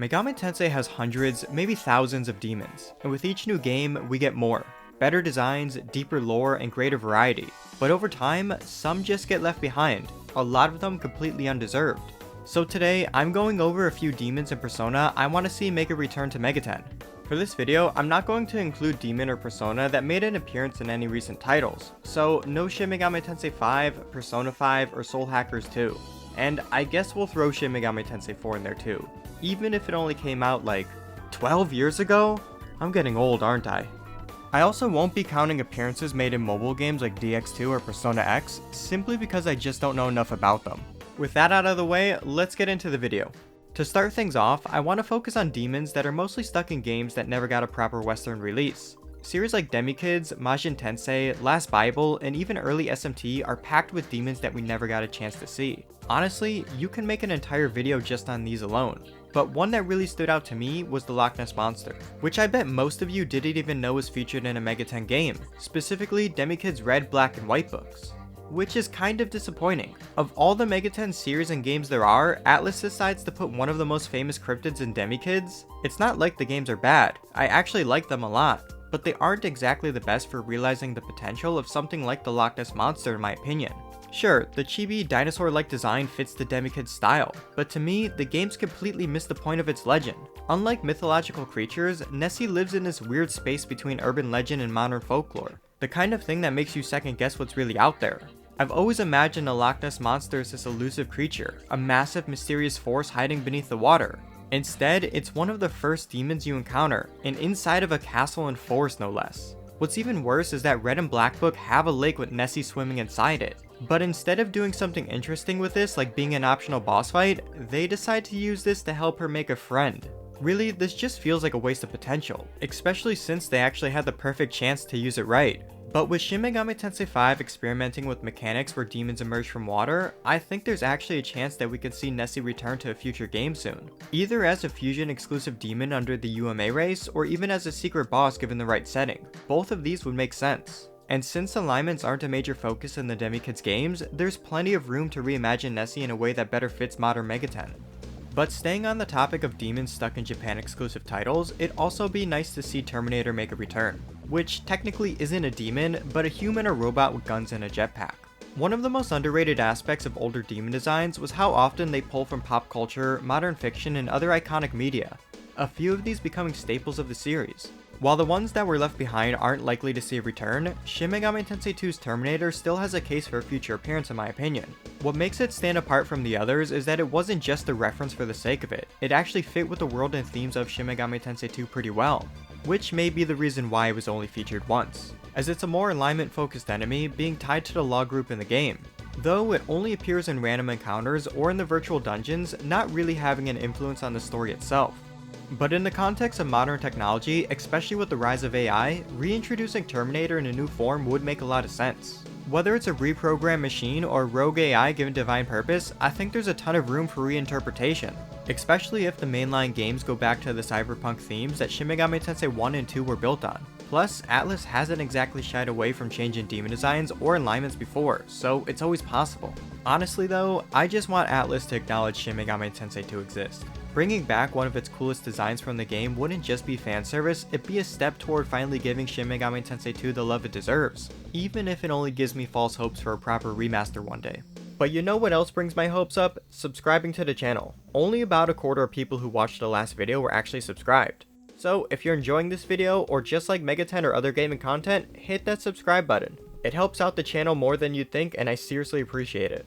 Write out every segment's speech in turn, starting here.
Megami Tensei has hundreds, maybe thousands of demons, and with each new game, we get more. Better designs, deeper lore, and greater variety. But over time, some just get left behind, a lot of them completely undeserved. So today, I'm going over a few demons in Persona I want to see make a return to Megaten. For this video, I'm not going to include demon or persona that made an appearance in any recent titles, so no Shin Megami Tensei 5, Persona 5, or Soul Hackers 2. And I guess we'll throw Shin Megami Tensei 4 in there too, even if it only came out like 12 years ago? I'm getting old, aren't I? I also won't be counting appearances made in mobile games like DX2 or Persona X, simply because I just don't know enough about them. With that out of the way, let's get into the video. To start things off, I want to focus on demons that are mostly stuck in games that never got a proper Western release. Series like Demikids, Majin Tensei, Last Bible, and even early SMT are packed with demons that we never got a chance to see. Honestly, you can make an entire video just on these alone. But one that really stood out to me was the Loch Ness monster, which I bet most of you didn't even know was featured in a Megaten game, specifically Demikids Red, Black, and White books. Which is kind of disappointing. Of all the Megaten series and games there are, Atlus decides to put one of the most famous cryptids in Demikids. It's not like the games are bad, I actually like them a lot, but they aren't exactly the best for realizing the potential of something like the Loch Ness monster in my opinion. Sure, the chibi dinosaur-like design fits the Demikid style, but to me, the games completely miss the point of its legend. Unlike mythological creatures, Nessie lives in this weird space between urban legend and modern folklore, the kind of thing that makes you second guess what's really out there. I've always imagined a Loch Ness monster as this elusive creature, a massive mysterious force hiding beneath the water. Instead, it's one of the first demons you encounter, and inside of a castle and forest no less. What's even worse is that Red and Black Book have a lake with Nessie swimming inside it. But instead of doing something interesting with this, like being an optional boss fight, they decide to use this to help her make a friend. Really, this just feels like a waste of potential, especially since they actually had the perfect chance to use it right. But with Shin Megami Tensei 5 experimenting with mechanics where demons emerge from water, I think there's actually a chance that we could see Nessie return to a future game soon. Either as a fusion exclusive demon under the UMA race, or even as a secret boss given the right setting. Both of these would make sense. And since alignments aren't a major focus in the Demikids games, there's plenty of room to reimagine Nessie in a way that better fits modern Megaten. But staying on the topic of demons stuck in Japan exclusive titles, it'd also be nice to see Terminator make a return. Which technically isn't a demon, but a human or robot with guns and a jetpack. One of the most underrated aspects of older demon designs was how often they pull from pop culture, modern fiction, and other iconic media, a few of these becoming staples of the series. While the ones that were left behind aren't likely to see a return, Shin Megami Tensei 2's Terminator still has a case for a future appearance in my opinion. What makes it stand apart from the others is that it wasn't just a reference for the sake of it, it actually fit with the world and themes of Shin Megami Tensei 2 pretty well, which may be the reason why it was only featured once, as it's a more alignment focused enemy being tied to the law group in the game, though it only appears in random encounters or in the virtual dungeons, not really having an influence on the story itself. But in the context of modern technology, especially with the rise of AI, reintroducing Terminator in a new form would make a lot of sense. Whether it's a reprogrammed machine or a rogue AI given divine purpose, I think there's a ton of room for reinterpretation, especially if the mainline games go back to the cyberpunk themes that Shin Megami Tensei 1 and 2 were built on. Plus, Atlus hasn't exactly shied away from changing demon designs or alignments before, so it's always possible. Honestly though, I just want Atlus to acknowledge Shin Megami Tensei to exist. Bringing back one of its coolest designs from the game wouldn't just be fan service, it'd be a step toward finally giving Shin Megami Tensei 2 the love it deserves, even if it only gives me false hopes for a proper remaster one day. But you know what else brings my hopes up? Subscribing to the channel. Only about a quarter of people who watched the last video were actually subscribed. So if you're enjoying this video, or just like Megaten or other gaming content, hit that subscribe button. It helps out the channel more than you'd think and I seriously appreciate it.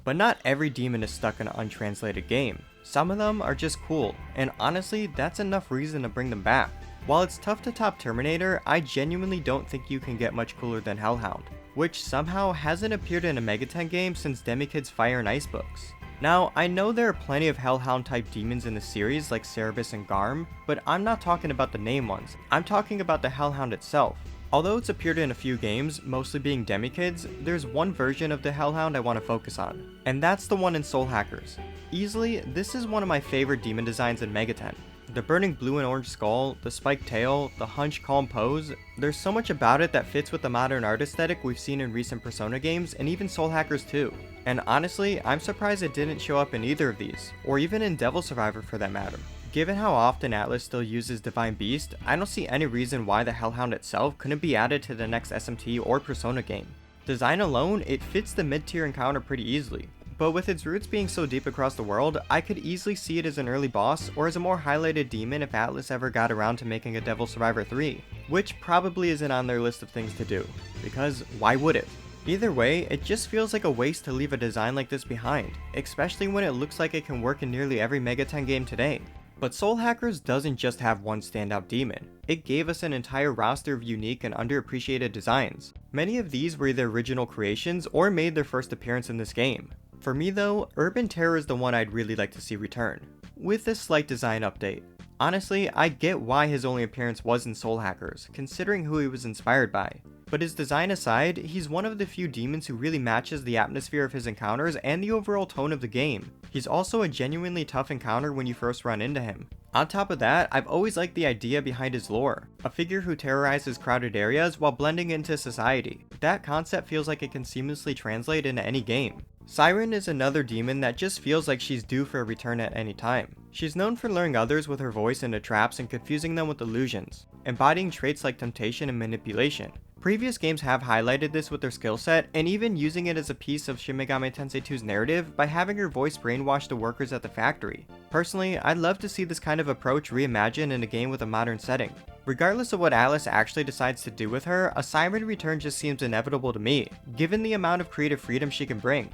But not every demon is stuck in an untranslated game. Some of them are just cool, and honestly, that's enough reason to bring them back. While it's tough to top Terminator, I genuinely don't think you can get much cooler than Hellhound, which somehow hasn't appeared in a Megaten game since Demikids Fire and Ice books. Now, I know there are plenty of Hellhound type demons in the series like Cerberus and Garm, but I'm not talking about the name ones, I'm talking about the Hellhound itself. Although it's appeared in a few games, mostly being Demikids, there's one version of the Hellhound I want to focus on, and that's the one in Soul Hackers. Easily, this is one of my favorite demon designs in Megaten. The burning blue and orange skull, the spiked tail, the hunched calm pose, there's so much about it that fits with the modern art aesthetic we've seen in recent Persona games and even Soul Hackers 2. And honestly, I'm surprised it didn't show up in either of these, or even in Devil Survivor for that matter. Given how often Atlus still uses Divine Beast, I don't see any reason why the Hellhound itself couldn't be added to the next SMT or Persona game. Design alone, it fits the mid-tier encounter pretty easily, but with its roots being so deep across the world, I could easily see it as an early boss or as a more highlighted demon if Atlus ever got around to making a Devil Survivor 3, which probably isn't on their list of things to do, because why would it? Either way, it just feels like a waste to leave a design like this behind, especially when it looks like it can work in nearly every Megaten game today. But Soul Hackers doesn't just have one standout demon, it gave us an entire roster of unique and underappreciated designs. Many of these were either original creations or made their first appearance in this game. For me though, Urban Terror is the one I'd really like to see return, with a slight design update. Honestly, I get why his only appearance was in Soul Hackers, considering who he was inspired by. But his design aside, he's one of the few demons who really matches the atmosphere of his encounters and the overall tone of the game. He's also a genuinely tough encounter when you first run into him. On top of that, I've always liked the idea behind his lore, a figure who terrorizes crowded areas while blending into society. That concept feels like it can seamlessly translate into any game. Siren is another demon that just feels like she's due for a return at any time. She's known for luring others with her voice into traps and confusing them with illusions, embodying traits like temptation and manipulation. Previous games have highlighted this with their skill set, and even using it as a piece of Shin Megami Tensei 2's narrative by having her voice brainwash the workers at the factory. Personally, I'd love to see this kind of approach reimagined in a game with a modern setting. Regardless of what Atlus actually decides to do with her, a Siren return just seems inevitable to me, given the amount of creative freedom she can bring.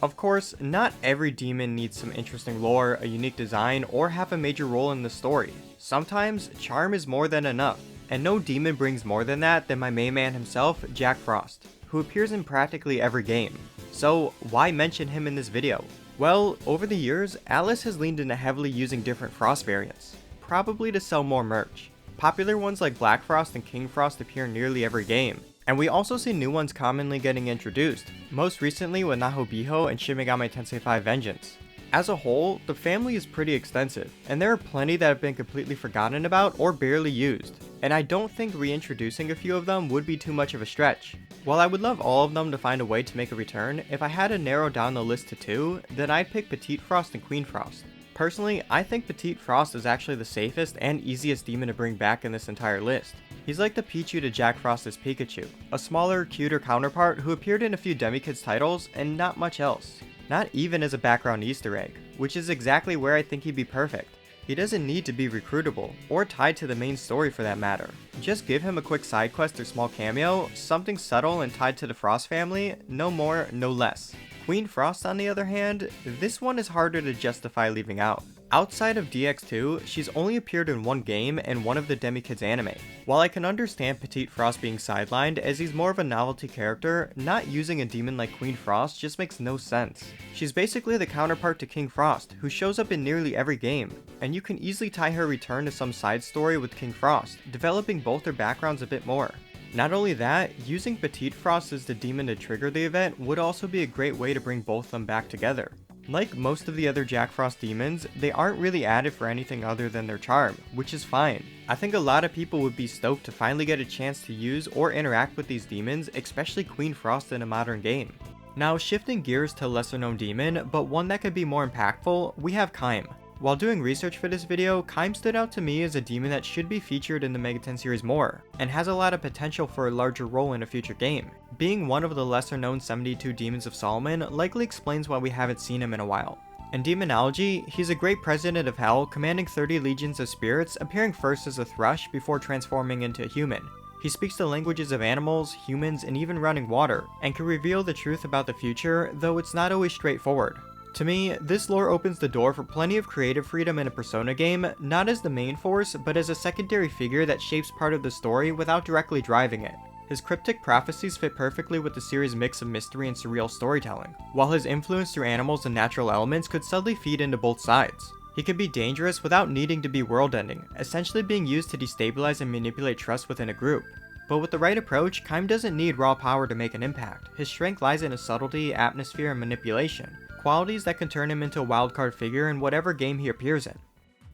Of course, not every demon needs some interesting lore, a unique design, or have a major role in the story. Sometimes, charm is more than enough. And no demon brings more than that than my main man himself, Jack Frost, who appears in practically every game. So why mention him in this video? Well, over the years, Atlus has leaned into heavily using different Frost variants, probably to sell more merch. Popular ones like Black Frost and King Frost appear in nearly every game, and we also see new ones commonly getting introduced, most recently with Nahobiho and Shin Megami Tensei 5 Vengeance. As a whole, the family is pretty extensive, and there are plenty that have been completely forgotten about or barely used, and I don't think reintroducing a few of them would be too much of a stretch. While I would love all of them to find a way to make a return, if I had to narrow down the list to two, then I'd pick Petit Frost and Queen Frost. Personally, I think Petit Frost is actually the safest and easiest demon to bring back in this entire list. He's like the Pichu to Jack Frost's Pikachu, a smaller, cuter counterpart who appeared in a few Demikids titles and not much else. Not even as a background Easter egg, which is exactly where I think he'd be perfect. He doesn't need to be recruitable, or tied to the main story for that matter. Just give him a quick side quest or small cameo, something subtle and tied to the Frost family, no more, no less. Queen Frost on the other hand, this one is harder to justify leaving out. Outside of DX2, she's only appeared in one game and one of the Demikids anime. While I can understand Petit Frost being sidelined as he's more of a novelty character, not using a demon like Queen Frost just makes no sense. She's basically the counterpart to King Frost, who shows up in nearly every game, and you can easily tie her return to some side story with King Frost, developing both their backgrounds a bit more. Not only that, using Petit Frost as the demon to trigger the event would also be a great way to bring both of them back together. Like most of the other Jack Frost demons, they aren't really added for anything other than their charm, which is fine. I think a lot of people would be stoked to finally get a chance to use or interact with these demons, especially Queen Frost in a modern game. Now shifting gears to a lesser known demon, but one that could be more impactful, we have Caim. While doing research for this video, Caim stood out to me as a demon that should be featured in the Megaten series more, and has a lot of potential for a larger role in a future game. Being one of the lesser known 72 demons of Solomon likely explains why we haven't seen him in a while. In demonology, he's a great president of hell, commanding 30 legions of spirits, appearing first as a thrush before transforming into a human. He speaks the languages of animals, humans, and even running water, and can reveal the truth about the future, though it's not always straightforward. To me, this lore opens the door for plenty of creative freedom in a Persona game, not as the main force, but as a secondary figure that shapes part of the story without directly driving it. His cryptic prophecies fit perfectly with the series' mix of mystery and surreal storytelling, while his influence through animals and natural elements could subtly feed into both sides. He can be dangerous without needing to be world-ending, essentially being used to destabilize and manipulate trust within a group. But with the right approach, Caim doesn't need raw power to make an impact. His strength lies in his subtlety, atmosphere, and manipulation, qualities that can turn him into a wildcard figure in whatever game he appears in.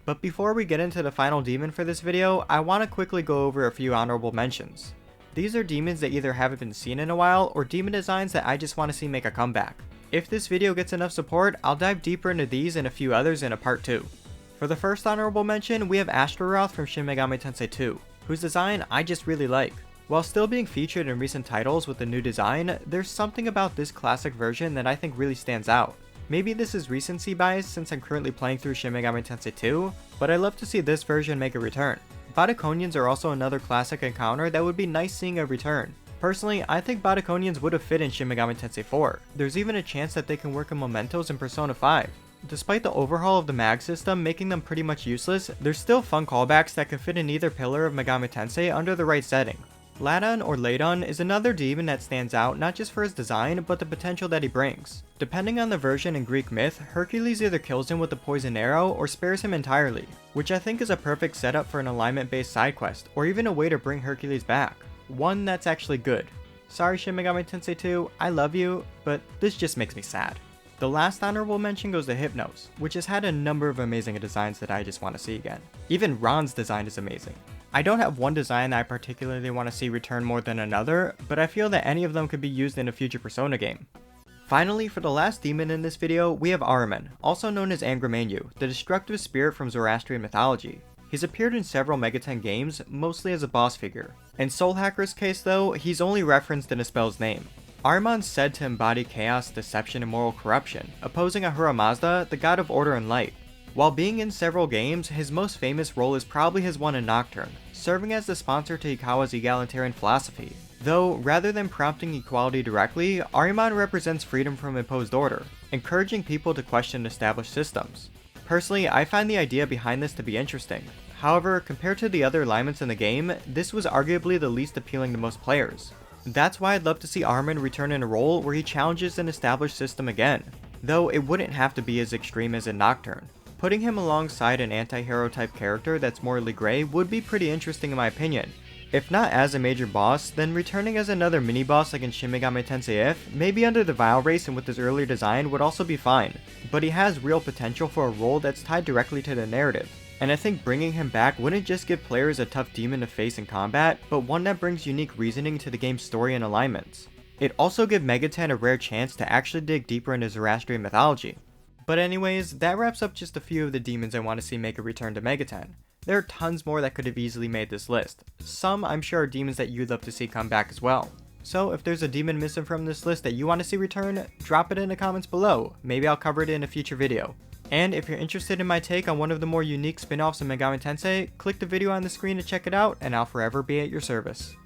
But before we get into the final demon for this video, I want to quickly go over a few honorable mentions. These are demons that either haven't been seen in a while, or demon designs that I just want to see make a comeback. If this video gets enough support, I'll dive deeper into these and a few others in a part 2. For the first honorable mention, we have Astaroth from Shin Megami Tensei 2, whose design I just really like. While still being featured in recent titles with the new design, there's something about this classic version that I think really stands out. Maybe this is recency bias since I'm currently playing through Shin Megami Tensei 2, but I love to see this version make a return. Batakonians are also another classic encounter that would be nice seeing a return. Personally, I think Batakonians would have fit in Shin Megami Tensei 4. There's even a chance that they can work in Mementos in Persona 5. Despite the overhaul of the mag system making them pretty much useless, there's still fun callbacks that can fit in either pillar of Megami Tensei under the right setting. Ladon or Ladon is another demon that stands out not just for his design, but the potential that he brings. Depending on the version in Greek myth, Hercules either kills him with a poison arrow or spares him entirely, which I think is a perfect setup for an alignment-based side quest, or even a way to bring Hercules back. One that's actually good. Sorry Shin Megami Tensei 2, I love you, but this just makes me sad. The last honorable mention goes to Hypnos, which has had a number of amazing designs that I just want to see again. Even Ron's design is amazing. I don't have one design that I particularly want to see return more than another, but I feel that any of them could be used in a future Persona game. Finally, for the last demon in this video, we have Ahriman, also known as Angramenu, the destructive spirit from Zoroastrian mythology. He's appeared in several Megaten games, mostly as a boss figure. In Soul Hacker's case though, he's only referenced in a spell's name. Ahriman's said to embody chaos, deception, and moral corruption, opposing Ahura Mazda, the god of order and light. While being in several games, his most famous role is probably his one in Nocturne, serving as the sponsor to Ikawa's egalitarian philosophy. Though, rather than prompting equality directly, Ahriman represents freedom from imposed order, encouraging people to question established systems. Personally, I find the idea behind this to be interesting. However, compared to the other alignments in the game, this was arguably the least appealing to most players. That's why I'd love to see Ahriman return in a role where he challenges an established system again, though it wouldn't have to be as extreme as in Nocturne. Putting him alongside an anti-hero type character that's morally grey would be pretty interesting in my opinion. If not as a major boss, then returning as another mini-boss like in Shin Megami Tensei If, maybe under the Vile race and with his earlier design would also be fine, but he has real potential for a role that's tied directly to the narrative. And I think bringing him back wouldn't just give players a tough demon to face in combat, but one that brings unique reasoning to the game's story and alignments. It'd also give Megaten a rare chance to actually dig deeper into Zoroastrian mythology. But anyways, that wraps up just a few of the demons I want to see make a return to Megaten. There are tons more that could have easily made this list. Some I'm sure are demons that you'd love to see come back as well. So if there's a demon missing from this list that you want to see return, drop it in the comments below. Maybe I'll cover it in a future video. And if you're interested in my take on one of the more unique spin-offs of Megami Tensei, click the video on the screen to check it out, and I'll forever be at your service.